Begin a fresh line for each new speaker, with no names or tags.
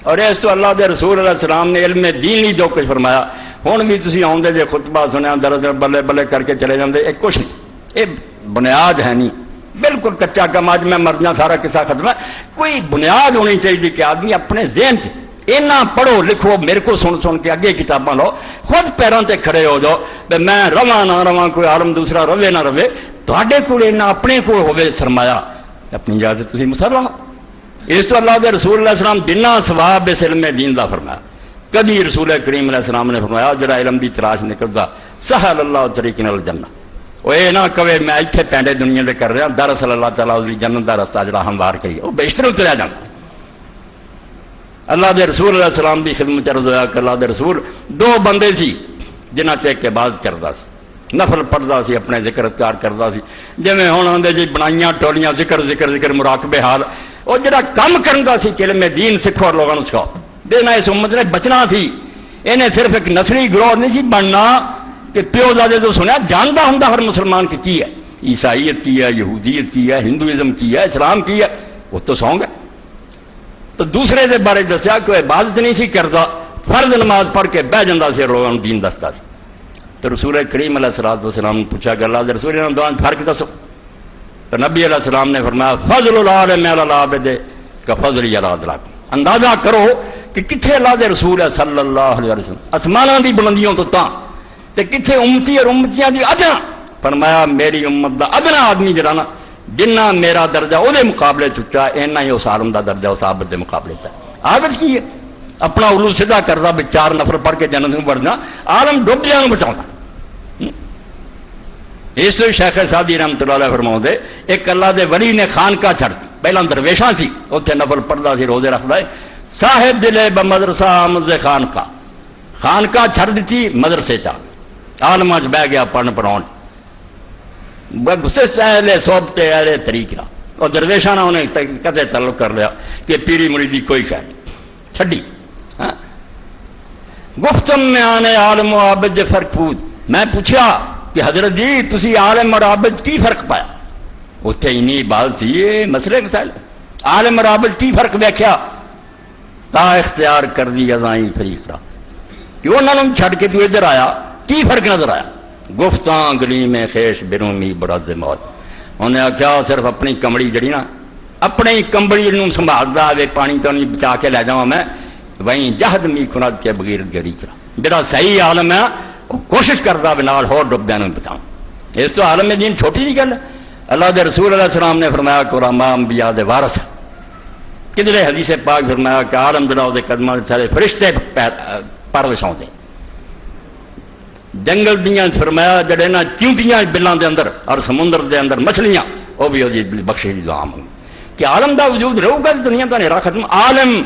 اور اس تو اللہ دے رسول علیہ السلام نے علم دین ہی جو کچھ فرمایا. ہوں بھی تسی آؤندے جے خطبہ سنیا دراصل بلے بلے کر کے چلے جاندے، ایک کچھ نہیں، یہ بنیاد ہے نہیں، بالکل کچا کم. آج میں مرضیاں سارا قصہ ختم ہے. کوئی بنیاد ہونی چاہیے کہ آدمی اپنے ذہن سے اینا پڑھو لکھو، میرے کو سن سن کے اگے کتاباں لو، خود پیروں تے کھڑے ہو جاؤ. میں رواں نہ رواں، کوئی عالم دوسرا روے نہ روے، تھوڑے کول اینا اپنے کو ہوے سرمایہ، اپنی جگہ تے تسی مسرہ. اس تو اللہ کے رسول علیہ السلام جنہ ثواب اس علم دین دا فرمایا. کبھی رسول کریم علیہ السلام نے فرمایا جڑا علم دی تلاش نکلدا سہل اللہ طریقنا الجنہ. وہ یہ نہ کہے میں اتنے پینڈے دنیا دے کر رہا، دراصل اللہ تعالیٰ اس جنت کا رستہ جڑا ہموار کری وہ بیشتر اتریا جاتا. اللہ دے رسول علیہ السلام کی خدمت عرض ہویا کہ اللہ دے رسول دو بندے سی جنہ تے ایک عبادت کرتا سی، نفل پڑھتا سی، اپنے ذکر اذکار کرتا سی. جی ہوں آدھے جی بنائیاں ٹولیاں ذکر ذکر ذکر مراقبے حال، وہ جڑا کم کرتا سی کہ علم دین سکھو اور لوگوں سکھاؤ. دینا اس امت نے بچنا سی. انہیں صرف ایک نسلی گروہ نہیں سی بننا کہ پیو زادے تو سنیا جانتا ہوں ہر مسلمان کی ہے، عیسائیت کی ہے، یہودیت کی ہے، ہندوازم کی ہے، اسلام کی ہے، وہ تو سونگ ہے. تو دوسرے دے بارے دسیا کہ وہ عبادت نہیں سی کرتا، فرض نماز پڑھ کے بہ جاتا سی، لوگوں کو دین دستا سی. تو رسول کریم علیہ السلام نے پوچھا کہ اللہ دے رسول نے دونوں فرق دسو. تو نبی علیہ السلام نے فرمایا فضل العالم علی العابد کفضلی علی ادراک. اندازہ کرو کہ کتنے اللہ دے رسول ہے صلی اللہ علیہ وسلم آسمانوں دی بلندیوں تو تے کتنے امتی اور امتیاں دی ادنا. فرمایا میری امت دا ادنا آدمی جڑا نا جنہ میرا درجہ وہ مقابلے چچا اینا ہی اس عالم دا درجہ اس عابد دے مقابلے تا. عابد کی ہے اپنا علو سیدھا کردا بھی 4 نفر پڑھ کے جنت میں بڑھنا، عالم ڈوب جانا بچاؤں. اس شیخ سعدی رحمۃ اللہ علیہ فرماؤں دے ایک اللہ دے ولی نے خانقاہ چھڑ دی، پہلا درویشاں سی اتنے نفل پڑھدا سی، روزے رکھدا ہے. صاحب دلے بمدرسہ آمد خانقاہ چھڑ دیتی، مدرسے چاہ عالماں چ بہ گیا پڑھن پڑھاؤ. گسست اہل صحبت اہل طریقہ اور درویشاں انہیں کدے تعلق کر لیا کہ پیری مریدی کوئی شاید چھڈی. گفتم میں آنے عالم و عابد فرق پوچھ. میں پوچھا کہ حضرت جی تسی عالم اور عابد کی فرق پایا؟ اتنے اینی بات سی یہ مسئلے مسائل. عالم اور عابد کی فرق دیکھا؟ تا اختیار کر دی ازائیں فریق را کہ انہوں نے چھڑ کے تو ادھر آیا، کی فرق نظر آیا؟ گفتاں گلی میں خیش برومی برز موت. انہیں آخیا صرف اپنی کمڑی جڑی نا اپنی کمبڑی نوں سنبھالتا آئے، پانی تو نہیں بچا کے لے جاؤں میں، وہیں جہد می کناد کے بغیر گری کرا. جڑا صحیح عالم ہے وہ کوشش کرتا بنال ہو ڈبدیا نوں بچاؤں. اس تو عالم دین چھوٹی نہیں گل ہے. اللہ دے رسول علیہ السلام نے فرمایا کہ علماء انبیاء دے وارث ہے. کدھر حدیث پاک فرمایا کہ عالم جڑا دے قدماں سارے فرشتے پر وچھاؤں دے. جنگل دیاں فرمایا جڑے نا چونٹیاں بلاں دے اندر اور سمندر دے اندر مچھلیاں وہ بھی بخشش دی دعا مانگیں کہ عالم دا وجود رہو گا دنیا دا نیرا ختم. عالم